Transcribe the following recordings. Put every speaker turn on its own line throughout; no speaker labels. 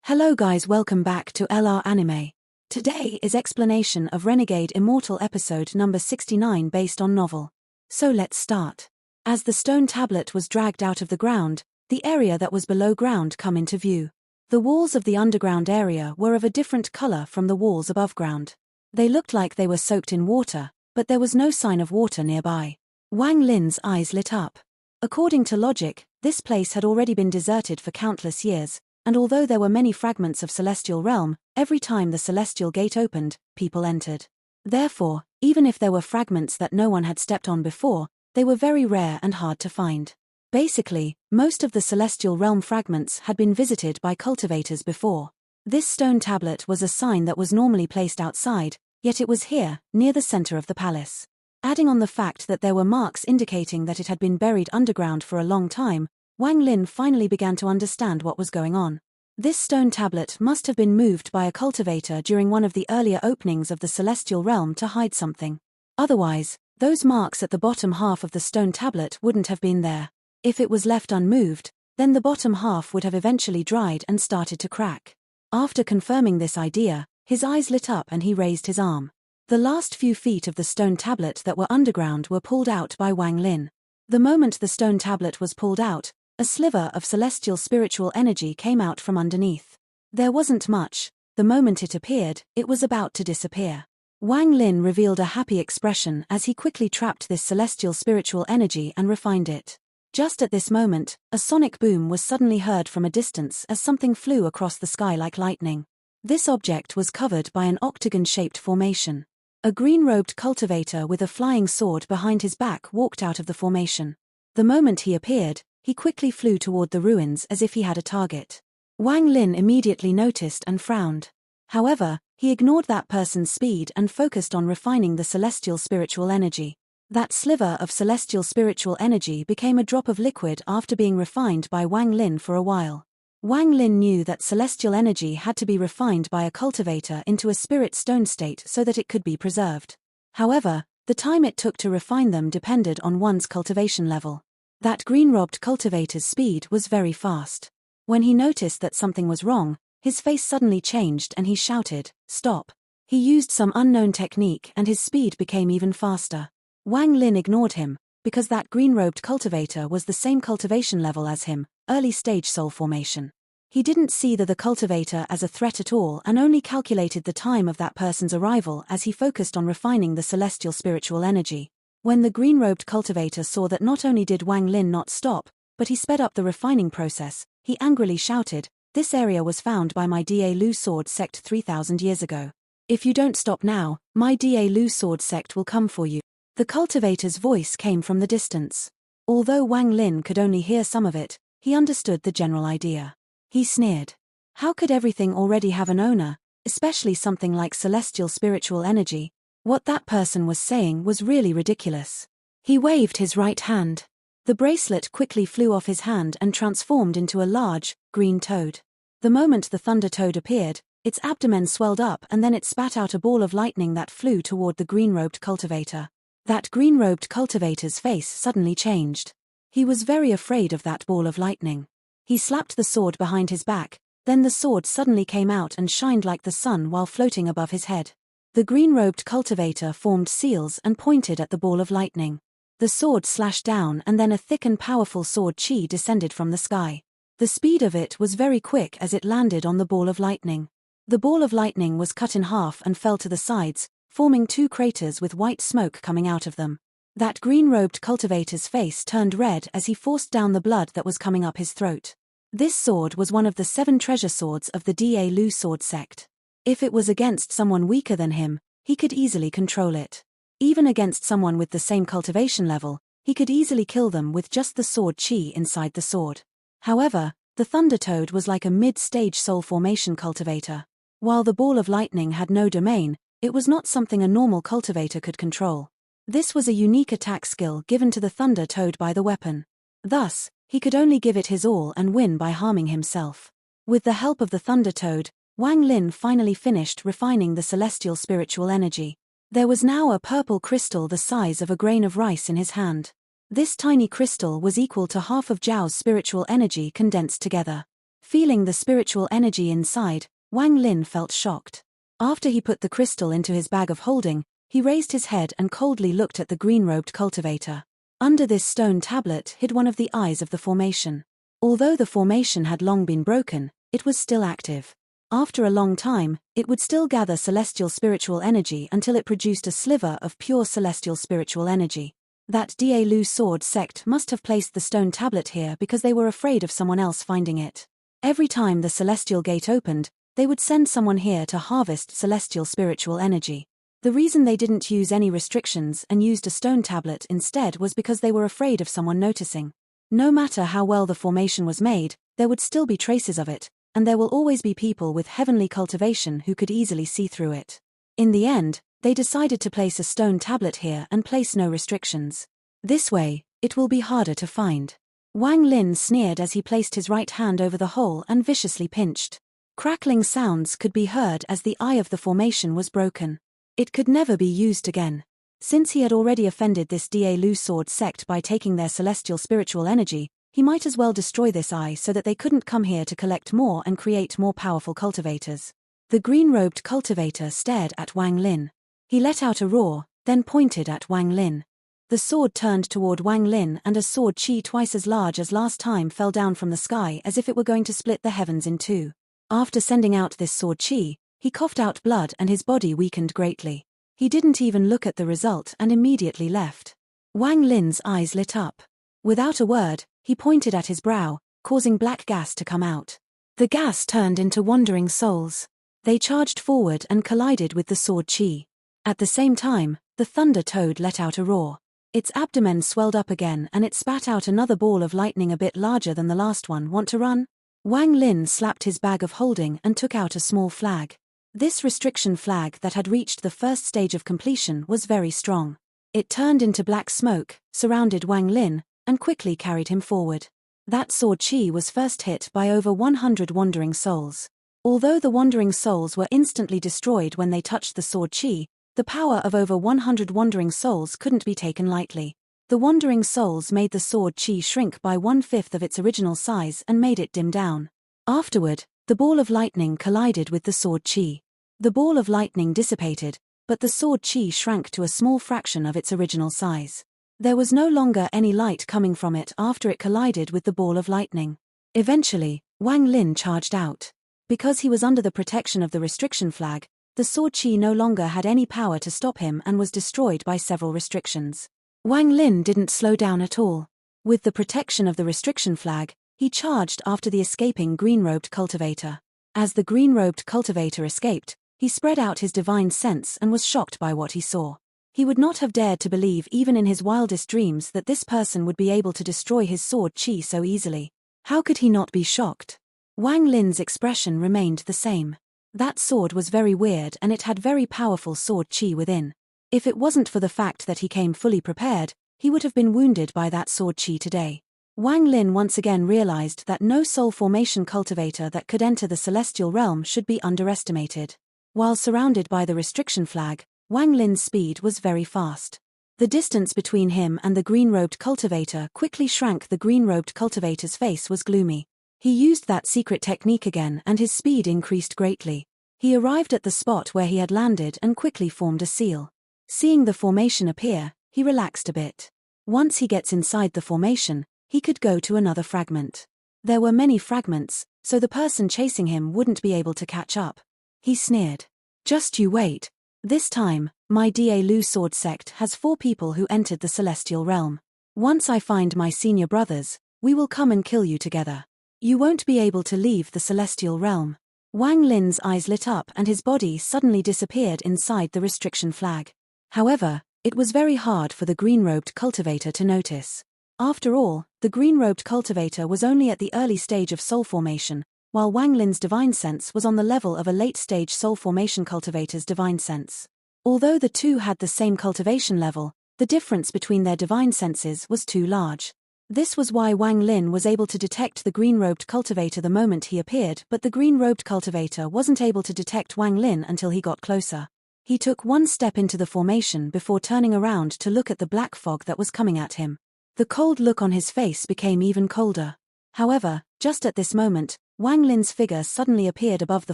Hello guys, welcome back to LR Anime. Today is explanation of Renegade Immortal episode number 69 based on novel. So let's start. As the stone tablet was dragged out of the ground, the area that was below ground come into view. The walls of the underground area were of a different color from the walls above ground. They looked like they were soaked in water, but there was no sign of water nearby. Wang Lin's eyes lit up. According to logic, this place had already been deserted for countless years. And although there were many fragments of celestial realm, every time the celestial gate opened, people entered. Therefore, even if there were fragments that no one had stepped on before, they were very rare and hard to find. Basically, most of the celestial realm fragments had been visited by cultivators before. This stone tablet was a sign that was normally placed outside, yet it was here, near the center of the palace. Adding on the fact that there were marks indicating that it had been buried underground for a long time, Wang Lin finally began to understand what was going on. This stone tablet must have been moved by a cultivator during one of the earlier openings of the celestial realm to hide something. Otherwise, those marks at the bottom half of the stone tablet wouldn't have been there. If it was left unmoved, then the bottom half would have eventually dried and started to crack. After confirming this idea, his eyes lit up and he raised his arm. The last few feet of the stone tablet that were underground were pulled out by Wang Lin. The moment the stone tablet was pulled out, a sliver of celestial spiritual energy came out from underneath. There wasn't much. The moment it appeared, it was about to disappear. Wang Lin revealed a happy expression as he quickly trapped this celestial spiritual energy and refined it. Just at this moment, a sonic boom was suddenly heard from a distance as something flew across the sky like lightning. This object was covered by an octagon-shaped formation. A green-robed cultivator with a flying sword behind his back walked out of the formation. The moment he appeared, he quickly flew toward the ruins as if he had a target. Wang Lin immediately noticed and frowned. However, he ignored that person's speed and focused on refining the celestial spiritual energy. That sliver of celestial spiritual energy became a drop of liquid after being refined by Wang Lin for a while. Wang Lin knew that celestial energy had to be refined by a cultivator into a spirit stone state so that it could be preserved. However, the time it took to refine them depended on one's cultivation level. That green-robed cultivator's speed was very fast. When he noticed that something was wrong, his face suddenly changed and he shouted, "Stop!" He used some unknown technique and his speed became even faster. Wang Lin ignored him, because that green-robed cultivator was the same cultivation level as him, early-stage soul formation. He didn't see the cultivator as a threat at all and only calculated the time of that person's arrival as he focused on refining the celestial spiritual energy. When the green-robed cultivator saw that not only did Wang Lin not stop, but he sped up the refining process, he angrily shouted, "This area was found by my Da Lu sword sect 3,000 years ago. If you don't stop now, my Da Lu sword sect will come for you." The cultivator's voice came from the distance. Although Wang Lin could only hear some of it, he understood the general idea. He sneered. How could everything already have an owner, especially something like celestial spiritual energy? What that person was saying was really ridiculous. He waved his right hand. The bracelet quickly flew off his hand and transformed into a large, green toad. The moment the thunder toad appeared, its abdomen swelled up and then it spat out a ball of lightning that flew toward the green-robed cultivator. That green-robed cultivator's face suddenly changed. He was very afraid of that ball of lightning. He slapped the sword behind his back, then the sword suddenly came out and shined like the sun while floating above his head. The green-robed cultivator formed seals and pointed at the ball of lightning. The sword slashed down and then a thick and powerful sword chi descended from the sky. The speed of it was very quick as it landed on the ball of lightning. The ball of lightning was cut in half and fell to the sides, forming two craters with white smoke coming out of them. That green-robed cultivator's face turned red as he forced down the blood that was coming up his throat. This sword was one of the 7 treasure swords of the Da Lu sword sect. If it was against someone weaker than him, he could easily control it. Even against someone with the same cultivation level, he could easily kill them with just the sword chi inside the sword. However, the Thunder Toad was like a mid-stage soul formation cultivator. While the ball of lightning had no domain, it was not something a normal cultivator could control. This was a unique attack skill given to the Thunder Toad by the weapon. Thus, he could only give it his all and win by harming himself. With the help of the Thunder Toad, Wang Lin finally finished refining the celestial spiritual energy. There was now a purple crystal the size of a grain of rice in his hand. This tiny crystal was equal to half of Zhao's spiritual energy condensed together. Feeling the spiritual energy inside, Wang Lin felt shocked. After he put the crystal into his bag of holding, he raised his head and coldly looked at the green-robed cultivator. Under this stone tablet hid one of the eyes of the formation. Although the formation had long been broken, it was still active. After a long time, it would still gather celestial spiritual energy until it produced a sliver of pure celestial spiritual energy. That Daelu sword sect must have placed the stone tablet here because they were afraid of someone else finding it. Every time the celestial gate opened, they would send someone here to harvest celestial spiritual energy. The reason they didn't use any restrictions and used a stone tablet instead was because they were afraid of someone noticing. No matter how well the formation was made, there would still be traces of it, and there will always be people with heavenly cultivation who could easily see through it. In the end, they decided to place a stone tablet here and place no restrictions. This way, it will be harder to find. Wang Lin sneered as he placed his right hand over the hole and viciously pinched. Crackling sounds could be heard as the eye of the formation was broken. It could never be used again. Since he had already offended this Daelu sword sect by taking their celestial spiritual energy, he might as well destroy this eye so that they couldn't come here to collect more and create more powerful cultivators. The green-robed cultivator stared at Wang Lin. He let out a roar, then pointed at Wang Lin. The sword turned toward Wang Lin and a sword chi twice as large as last time fell down from the sky as if it were going to split the heavens in two. After sending out this sword chi, he coughed out blood and his body weakened greatly. He didn't even look at the result and immediately left. Wang Lin's eyes lit up. Without a word, he pointed at his brow, causing black gas to come out. The gas turned into wandering souls. They charged forward and collided with the sword chi. At the same time, the thunder toad let out a roar. Its abdomen swelled up again and it spat out another ball of lightning a bit larger than the last one. Want to run? Wang Lin slapped his bag of holding and took out a small flag. This restriction flag that had reached the first stage of completion was very strong. It turned into black smoke, surrounded Wang Lin, and quickly carried him forward. That sword chi was first hit by over 100 wandering souls. Although the wandering souls were instantly destroyed when they touched the sword chi, the power of over 100 wandering souls couldn't be taken lightly. The wandering souls made the sword chi shrink by 1/5 of its original size and made it dim down. Afterward, the ball of lightning collided with the sword chi. The ball of lightning dissipated, but the sword chi shrank to a small fraction of its original size. There was no longer any light coming from it after it collided with the ball of lightning. Eventually, Wang Lin charged out. Because he was under the protection of the restriction flag, the sword chi no longer had any power to stop him and was destroyed by several restrictions. Wang Lin didn't slow down at all. With the protection of the restriction flag, he charged after the escaping green-robed cultivator. As the green-robed cultivator escaped, he spread out his divine sense and was shocked by what he saw. He would not have dared to believe even in his wildest dreams that this person would be able to destroy his sword chi so easily. How could he not be shocked? Wang Lin's expression remained the same. That sword was very weird and it had very powerful sword chi within. If it wasn't for the fact that he came fully prepared, he would have been wounded by that sword chi today. Wang Lin once again realized that no soul formation cultivator that could enter the celestial realm should be underestimated. While surrounded by the restriction flag, Wang Lin's speed was very fast. The distance between him and the green-robed cultivator quickly shrank. The green-robed cultivator's face was gloomy. He used that secret technique again and his speed increased greatly. He arrived at the spot where he had landed and quickly formed a seal. Seeing the formation appear, he relaxed a bit. Once he gets inside the formation, he could go to another fragment. There were many fragments, so the person chasing him wouldn't be able to catch up. He sneered. Just you wait. This time, my Daelu sword sect has 4 people who entered the celestial realm. Once I find my senior brothers, we will come and kill you together. You won't be able to leave the celestial realm. Wang Lin's eyes lit up and his body suddenly disappeared inside the restriction flag. However, it was very hard for the green-robed cultivator to notice. After all, the green-robed cultivator was only at the early stage of soul formation, while Wang Lin's divine sense was on the level of a late-stage soul formation cultivator's divine sense. Although the two had the same cultivation level, the difference between their divine senses was too large. This was why Wang Lin was able to detect the green-robed cultivator the moment he appeared, but the green-robed cultivator wasn't able to detect Wang Lin until he got closer. He took one step into the formation before turning around to look at the black fog that was coming at him. The cold look on his face became even colder. However, just at this moment, Wang Lin's figure suddenly appeared above the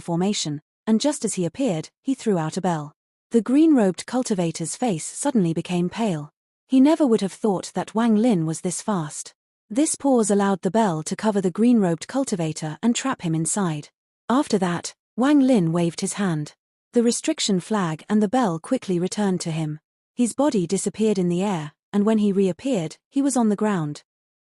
formation, and just as he appeared, he threw out a bell. The green-robed cultivator's face suddenly became pale. He never would have thought that Wang Lin was this fast. This pause allowed the bell to cover the green-robed cultivator and trap him inside. After that, Wang Lin waved his hand. The restriction flag and the bell quickly returned to him. His body disappeared in the air, and when he reappeared, he was on the ground.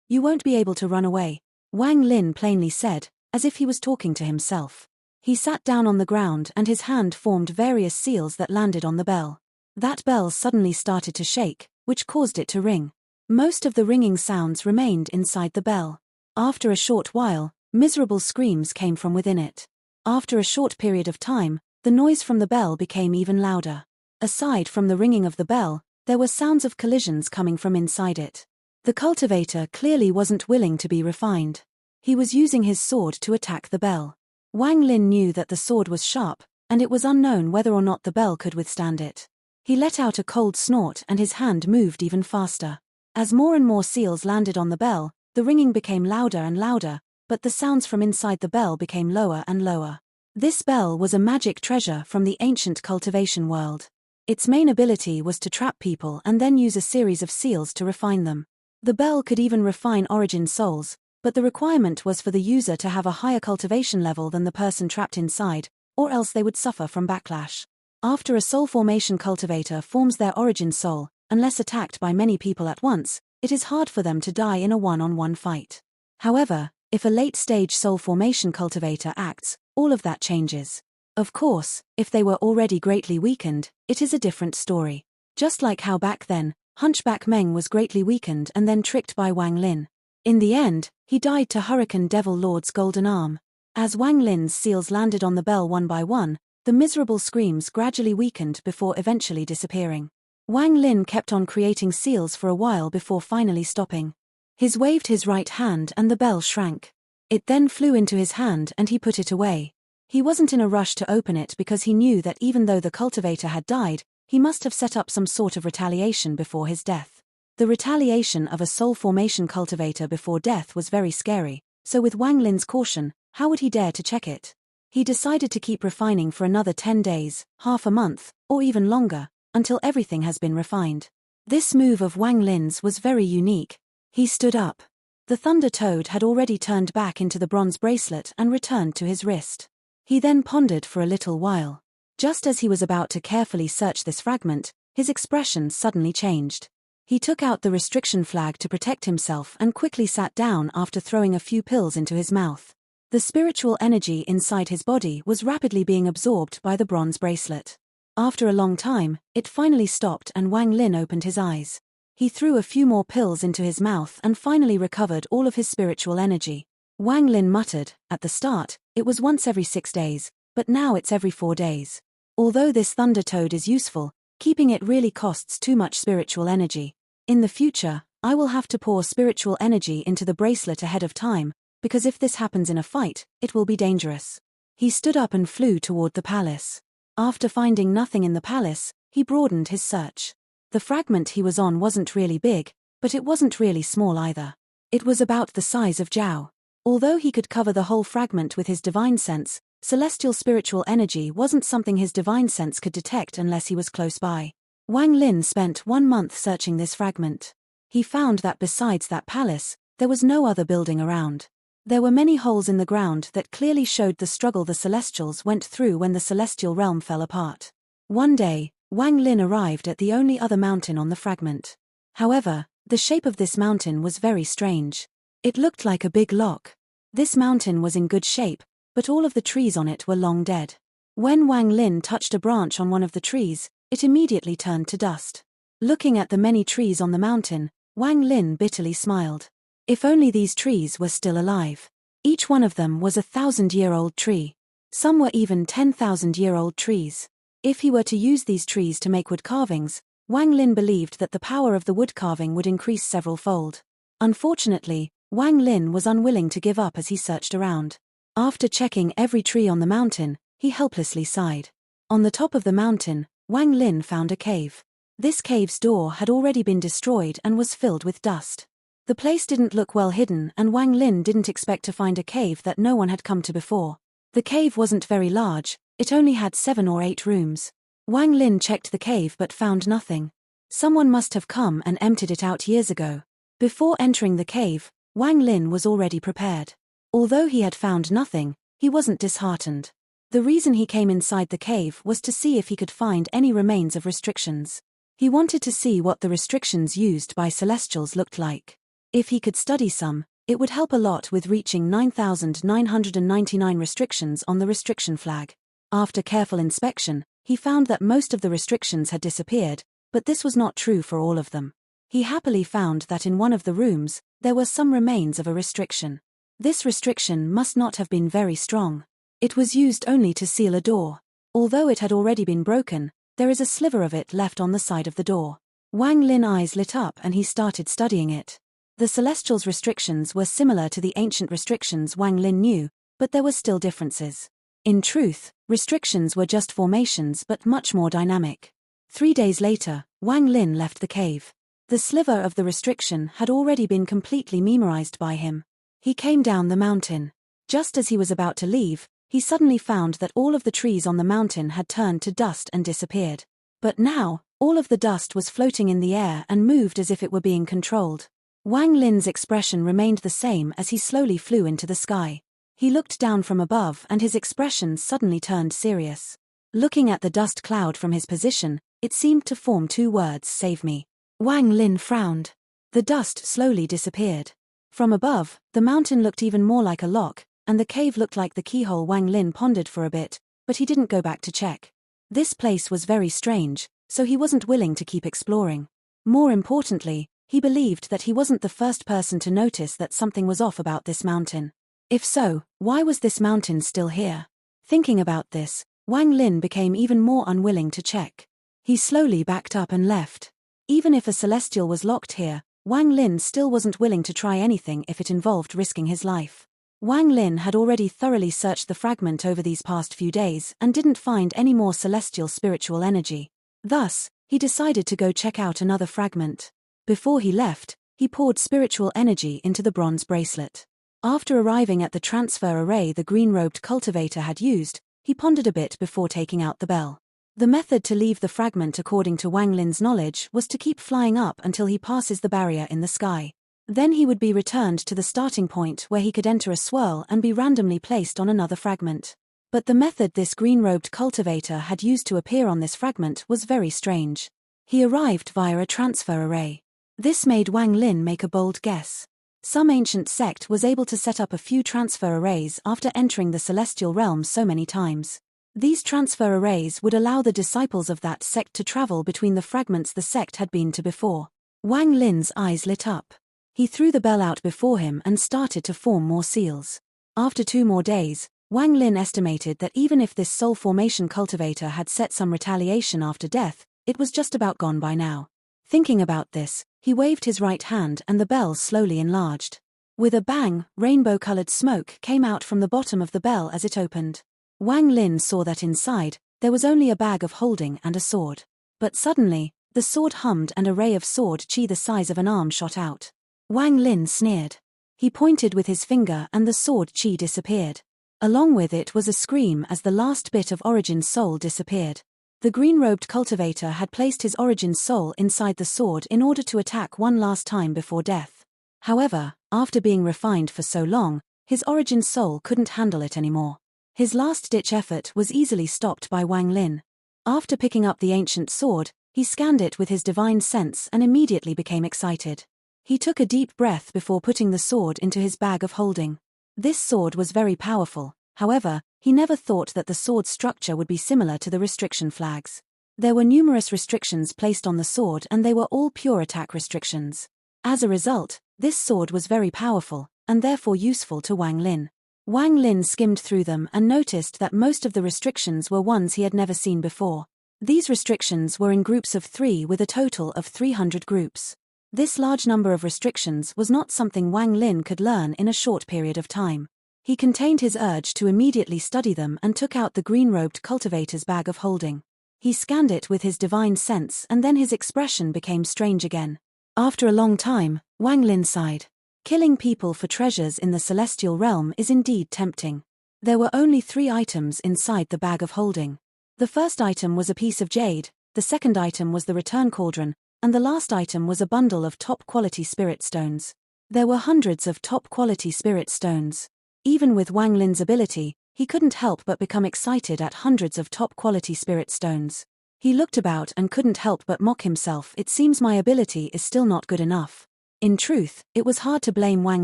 "You won't be able to run away," Wang Lin plainly said, as if he was talking to himself. He sat down on the ground and his hand formed various seals that landed on the bell. That bell suddenly started to shake, which caused it to ring. Most of the ringing sounds remained inside the bell. After a short while, miserable screams came from within it. After a short period of time, the noise from the bell became even louder. Aside from the ringing of the bell, there were sounds of collisions coming from inside it. The cultivator clearly wasn't willing to be refined. He was using his sword to attack the bell. Wang Lin knew that the sword was sharp, and it was unknown whether or not the bell could withstand it. He let out a cold snort and his hand moved even faster. As more and more seals landed on the bell, the ringing became louder and louder, but the sounds from inside the bell became lower and lower. This bell was a magic treasure from the ancient cultivation world. Its main ability was to trap people and then use a series of seals to refine them. The bell could even refine origin souls, but the requirement was for the user to have a higher cultivation level than the person trapped inside, or else they would suffer from backlash. After a soul formation cultivator forms their origin soul, unless attacked by many people at once, it is hard for them to die in a one-on-one fight. However, if a late-stage soul formation cultivator acts, all of that changes. Of course, if they were already greatly weakened, it is a different story. Just like how back then, Hunchback Meng was greatly weakened and then tricked by Wang Lin. In the end, he died to Hurricane Devil Lord's golden arm. As Wang Lin's seals landed on the bell one by one, the miserable screams gradually weakened before eventually disappearing. Wang Lin kept on creating seals for a while before finally stopping. He waved his right hand and the bell shrank. It then flew into his hand and he put it away. He wasn't in a rush to open it because he knew that even though the cultivator had died, he must have set up some sort of retaliation before his death. The retaliation of a soul formation cultivator before death was very scary, so with Wang Lin's caution, how would he dare to check it? He decided to keep refining for another 10 days, half a month, or even longer, until everything has been refined. This move of Wang Lin's was very unique. He stood up. The Thunder Toad had already turned back into the bronze bracelet and returned to his wrist. He then pondered for a little while. Just as he was about to carefully search this fragment, his expression suddenly changed. He took out the restriction flag to protect himself and quickly sat down after throwing a few pills into his mouth. The spiritual energy inside his body was rapidly being absorbed by the bronze bracelet. After a long time, it finally stopped and Wang Lin opened his eyes. He threw a few more pills into his mouth and finally recovered all of his spiritual energy. Wang Lin muttered, "At the start, it was once every 6 days, but now it's every 4 days. Although this Thunder Toad is useful, keeping it really costs too much spiritual energy. In the future, I will have to pour spiritual energy into the bracelet ahead of time, because if this happens in a fight, it will be dangerous." He stood up and flew toward the palace. After finding nothing in the palace, he broadened his search. The fragment he was on wasn't really big, but it wasn't really small either. It was about the size of Zhao. Although he could cover the whole fragment with his divine sense, celestial spiritual energy wasn't something his divine sense could detect unless he was close by. Wang Lin spent 1 month searching this fragment. He found that besides that palace, there was no other building around. There were many holes in the ground that clearly showed the struggle the Celestials went through when the celestial realm fell apart. One day, Wang Lin arrived at the only other mountain on the fragment. However, the shape of this mountain was very strange. It looked like a big lock. This mountain was in good shape, but all of the trees on it were long dead. When Wang Lin touched a branch on one of the trees, it immediately turned to dust. Looking at the many trees on the mountain, Wang Lin bitterly smiled. If only these trees were still alive. Each one of them was a 1,000-year-old tree. Some were even 10,000-year-old trees. If he were to use these trees to make wood carvings, Wang Lin believed that the power of the wood carving would increase several-fold. Unfortunately, Wang Lin was unwilling to give up as he searched around. After checking every tree on the mountain, he helplessly sighed. On the top of the mountain, Wang Lin found a cave. This cave's door had already been destroyed and was filled with dust. The place didn't look well hidden, and Wang Lin didn't expect to find a cave that no one had come to before. The cave wasn't very large, it only had 7 or 8 rooms. Wang Lin checked the cave but found nothing. Someone must have come and emptied it out years ago. Before entering the cave, Wang Lin was already prepared. Although he had found nothing, he wasn't disheartened. The reason he came inside the cave was to see if he could find any remains of restrictions. He wanted to see what the restrictions used by Celestials looked like. If he could study some, it would help a lot with reaching 9,999 restrictions on the restriction flag. After careful inspection, he found that most of the restrictions had disappeared, but this was not true for all of them. He happily found that in one of the rooms, there were some remains of a restriction. This restriction must not have been very strong. It was used only to seal a door. Although it had already been broken, there is a sliver of it left on the side of the door. Wang Lin's eyes lit up and he started studying it. The Celestials' restrictions were similar to the ancient restrictions Wang Lin knew, but there were still differences. In truth, restrictions were just formations but much more dynamic. 3 days later, Wang Lin left the cave. The sliver of the restriction had already been completely memorized by him. He came down the mountain. Just as he was about to leave, he suddenly found that all of the trees on the mountain had turned to dust and disappeared. But now, all of the dust was floating in the air and moved as if it were being controlled. Wang Lin's expression remained the same as he slowly flew into the sky. He looked down from above and his expression suddenly turned serious. Looking at the dust cloud from his position, it seemed to form 2 words: "Save me." Wang Lin frowned. The dust slowly disappeared. From above, the mountain looked even more like a lock, and the cave looked like the keyhole. Wang Lin pondered for a bit, but he didn't go back to check. This place was very strange, so he wasn't willing to keep exploring. More importantly, he believed that he wasn't the first person to notice that something was off about this mountain. If so, why was this mountain still here? Thinking about this, Wang Lin became even more unwilling to check. He slowly backed up and left. Even if a Celestial was locked here, Wang Lin still wasn't willing to try anything if it involved risking his life. Wang Lin had already thoroughly searched the fragment over these past few days and didn't find any more celestial spiritual energy. Thus, he decided to go check out another fragment. Before he left, he poured spiritual energy into the bronze bracelet. After arriving at the transfer array the green-robed cultivator had used, he pondered a bit before taking out the bell. The method to leave the fragment according to Wang Lin's knowledge was to keep flying up until he passes the barrier in the sky. Then he would be returned to the starting point where he could enter a swirl and be randomly placed on another fragment. But the method this green-robed cultivator had used to appear on this fragment was very strange. He arrived via a transfer array. This made Wang Lin make a bold guess. Some ancient sect was able to set up a few transfer arrays after entering the celestial realm so many times. These transfer arrays would allow the disciples of that sect to travel between the fragments the sect had been to before. Wang Lin's eyes lit up. He threw the bell out before him and started to form more seals. After 2 more days, Wang Lin estimated that even if this soul formation cultivator had set some retaliation after death, it was just about gone by now. Thinking about this, he waved his right hand and the bell slowly enlarged. With a bang, rainbow-colored smoke came out from the bottom of the bell as it opened. Wang Lin saw that inside, there was only a bag of holding and a sword. But suddenly, the sword hummed and a ray of sword chi the size of an arm shot out. Wang Lin sneered. He pointed with his finger and the sword chi disappeared. Along with it was a scream as the last bit of Origin Soul disappeared. The green-robed cultivator had placed his Origin Soul inside the sword in order to attack one last time before death. However, after being refined for so long, his Origin Soul couldn't handle it anymore. His last-ditch effort was easily stopped by Wang Lin. After picking up the ancient sword, he scanned it with his divine sense and immediately became excited. He took a deep breath before putting the sword into his bag of holding. This sword was very powerful, however, he never thought that the sword's structure would be similar to the restriction flags. There were numerous restrictions placed on the sword and they were all pure attack restrictions. As a result, this sword was very powerful, and therefore useful to Wang Lin. Wang Lin skimmed through them and noticed that most of the restrictions were ones he had never seen before. These restrictions were in groups of 3 with a total of 300 groups. This large number of restrictions was not something Wang Lin could learn in a short period of time. He contained his urge to immediately study them and took out the green-robed cultivator's bag of holding. He scanned it with his divine sense and then his expression became strange again. After a long time, Wang Lin sighed. Killing people for treasures in the celestial realm is indeed tempting. There were only 3 items inside the bag of holding. The first item was a piece of jade, the second item was the return cauldron, and the last item was a bundle of top-quality spirit stones. There were hundreds of top-quality spirit stones. Even with Wang Lin's ability, he couldn't help but become excited at hundreds of top-quality spirit stones. He looked about and couldn't help but mock himself. It seems my ability is still not good enough. In truth, it was hard to blame Wang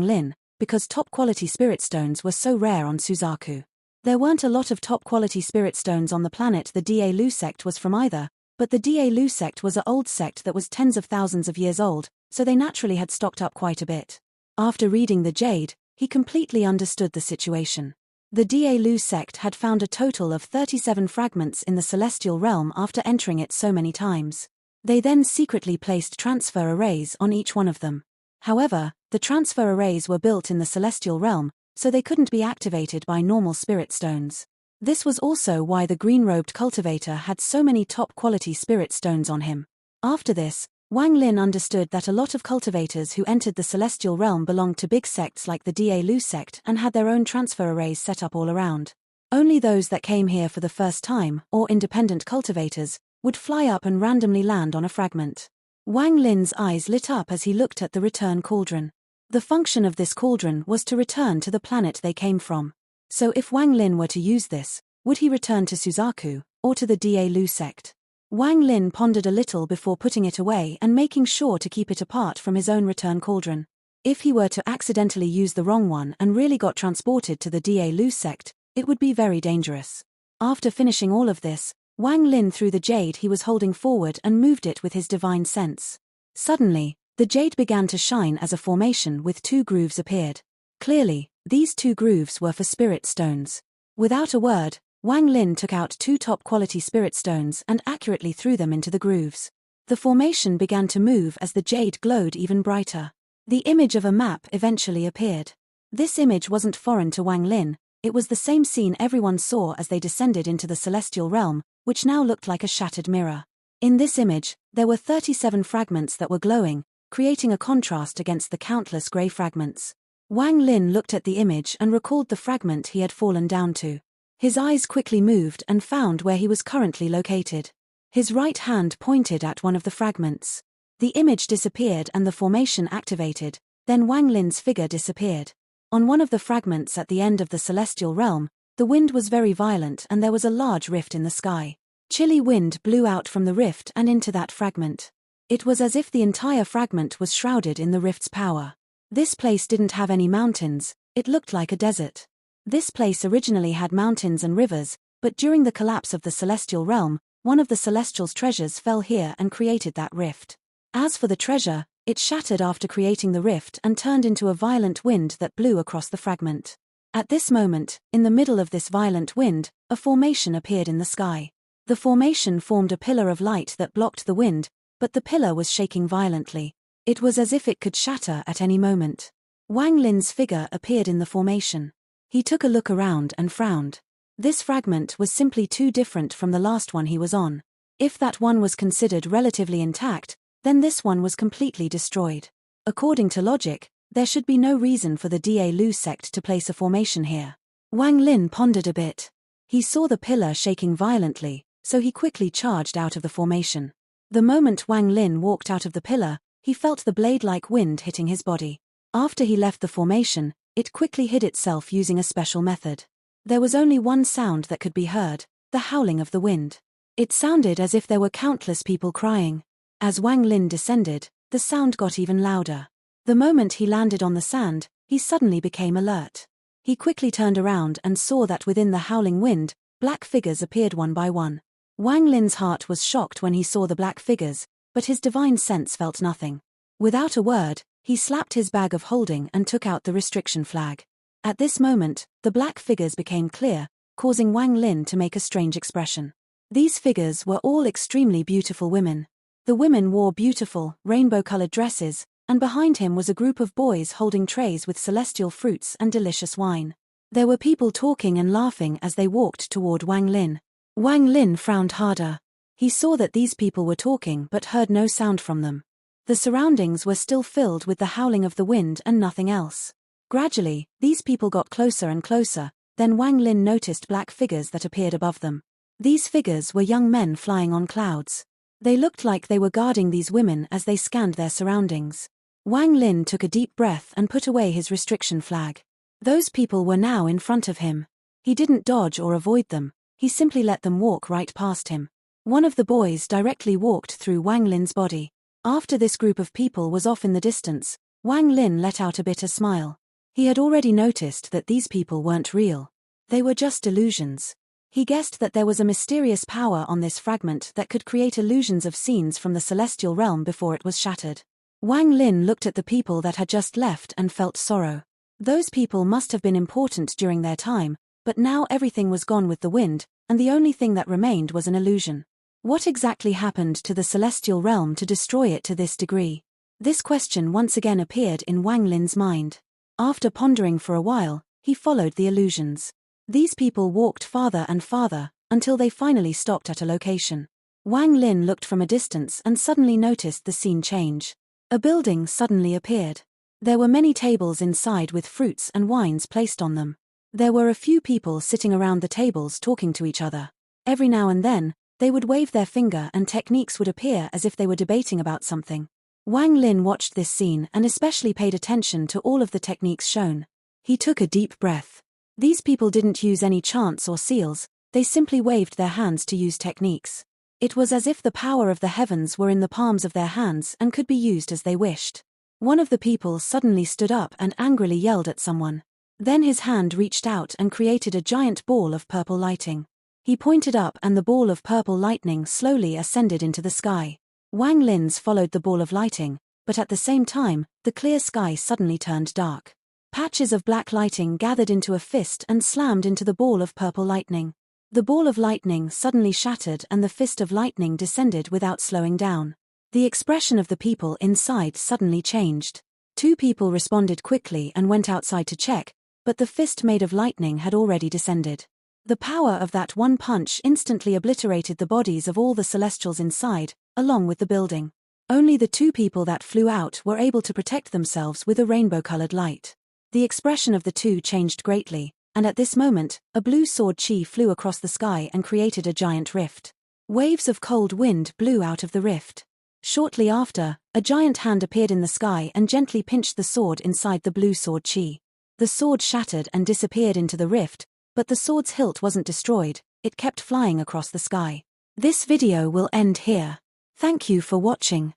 Lin, because top-quality spirit stones were so rare on Suzaku. There weren't a lot of top-quality spirit stones on the planet the Da Lu sect was from either, but the Da Lu sect was an old sect that was tens of thousands of years old, so they naturally had stocked up quite a bit. After reading the jade, he completely understood the situation. The Da Lu sect had found a total of 37 fragments in the celestial realm after entering it so many times. They then secretly placed transfer arrays on each one of them. However, the transfer arrays were built in the celestial realm, so they couldn't be activated by normal spirit stones. This was also why the green-robed cultivator had so many top-quality spirit stones on him. After this, Wang Lin understood that a lot of cultivators who entered the celestial realm belonged to big sects like the Da Lu sect and had their own transfer arrays set up all around. Only those that came here for the first time, or independent cultivators, would fly up and randomly land on a fragment. Wang Lin's eyes lit up as he looked at the return cauldron. The function of this cauldron was to return to the planet they came from. So if Wang Lin were to use this, would he return to Suzaku, or to the Da Lu sect? Wang Lin pondered a little before putting it away and making sure to keep it apart from his own return cauldron. If he were to accidentally use the wrong one and really got transported to the Da Lu sect, it would be very dangerous. After finishing all of this, Wang Lin threw the jade he was holding forward and moved it with his divine sense. Suddenly, the jade began to shine as a formation with 2 grooves appeared. Clearly, these 2 grooves were for spirit stones. Without a word, Wang Lin took out 2 top-quality spirit stones and accurately threw them into the grooves. The formation began to move as the jade glowed even brighter. The image of a map eventually appeared. This image wasn't foreign to Wang Lin, it was the same scene everyone saw as they descended into the celestial realm, which now looked like a shattered mirror. In this image, there were 37 fragments that were glowing, creating a contrast against the countless grey fragments. Wang Lin looked at the image and recalled the fragment he had fallen down to. His eyes quickly moved and found where he was currently located. His right hand pointed at one of the fragments. The image disappeared and the formation activated, then Wang Lin's figure disappeared. On one of the fragments at the end of the celestial realm, the wind was very violent and there was a large rift in the sky. Chilly wind blew out from the rift and into that fragment. It was as if the entire fragment was shrouded in the rift's power. This place didn't have any mountains, it looked like a desert. This place originally had mountains and rivers, but during the collapse of the celestial realm, one of the celestial's treasures fell here and created that rift. As for the treasure, it shattered after creating the rift and turned into a violent wind that blew across the fragment. At this moment, in the middle of this violent wind, a formation appeared in the sky. The formation formed a pillar of light that blocked the wind, but the pillar was shaking violently. It was as if it could shatter at any moment. Wang Lin's figure appeared in the formation. He took a look around and frowned. This fragment was simply too different from the last one he was on. If that one was considered relatively intact, then this one was completely destroyed. According to logic, there should be no reason for the Da Lu sect to place a formation here. Wang Lin pondered a bit. He saw the pillar shaking violently, so he quickly charged out of the formation. The moment Wang Lin walked out of the pillar, he felt the blade-like wind hitting his body. After he left the formation, it quickly hid itself using a special method. There was only one sound that could be heard, the howling of the wind. It sounded as if there were countless people crying. As Wang Lin descended, the sound got even louder. The moment he landed on the sand, he suddenly became alert. He quickly turned around and saw that within the howling wind, black figures appeared one by one. Wang Lin's heart was shocked when he saw the black figures, but his divine sense felt nothing. Without a word, he slapped his bag of holding and took out the restriction flag. At this moment, the black figures became clear, causing Wang Lin to make a strange expression. These figures were all extremely beautiful women. The women wore beautiful, rainbow-colored dresses, and behind him was a group of boys holding trays with celestial fruits and delicious wine. There were people talking and laughing as they walked toward Wang Lin. Wang Lin frowned harder. He saw that these people were talking but heard no sound from them. The surroundings were still filled with the howling of the wind and nothing else. Gradually, these people got closer and closer, then Wang Lin noticed black figures that appeared above them. These figures were young men flying on clouds. They looked like they were guarding these women as they scanned their surroundings. Wang Lin took a deep breath and put away his restriction flag. Those people were now in front of him. He didn't dodge or avoid them, he simply let them walk right past him. One of the boys directly walked through Wang Lin's body. After this group of people was off in the distance, Wang Lin let out a bitter smile. He had already noticed that these people weren't real. They were just illusions. He guessed that there was a mysterious power on this fragment that could create illusions of scenes from the celestial realm before it was shattered. Wang Lin looked at the people that had just left and felt sorrow. Those people must have been important during their time, but now everything was gone with the wind, and the only thing that remained was an illusion. What exactly happened to the celestial realm to destroy it to this degree? This question once again appeared in Wang Lin's mind. After pondering for a while, he followed the illusions. These people walked farther and farther, until they finally stopped at a location. Wang Lin looked from a distance and suddenly noticed the scene change. A building suddenly appeared. There were many tables inside with fruits and wines placed on them. There were a few people sitting around the tables talking to each other. Every now and then, they would wave their finger and techniques would appear as if they were debating about something. Wang Lin watched this scene and especially paid attention to all of the techniques shown. He took a deep breath. These people didn't use any chants or seals, they simply waved their hands to use techniques. It was as if the power of the heavens were in the palms of their hands and could be used as they wished. One of the people suddenly stood up and angrily yelled at someone. Then his hand reached out and created a giant ball of purple lighting. He pointed up and the ball of purple lightning slowly ascended into the sky. Wang Lin's followed the ball of lighting, but at the same time, the clear sky suddenly turned dark. Patches of black lighting gathered into a fist and slammed into the ball of purple lightning. The ball of lightning suddenly shattered and the fist of lightning descended without slowing down. The expression of the people inside suddenly changed. Two people responded quickly and went outside to check, but the fist made of lightning had already descended. The power of that one punch instantly obliterated the bodies of all the celestials inside, along with the building. Only the two people that flew out were able to protect themselves with a rainbow-colored light. The expression of the two changed greatly, and at this moment, a blue sword chi flew across the sky and created a giant rift. Waves of cold wind blew out of the rift. Shortly after, a giant hand appeared in the sky and gently pinched the sword inside the blue sword chi. The sword shattered and disappeared into the rift, but the sword's hilt wasn't destroyed, it kept flying across the sky. This video will end here. Thank you for watching.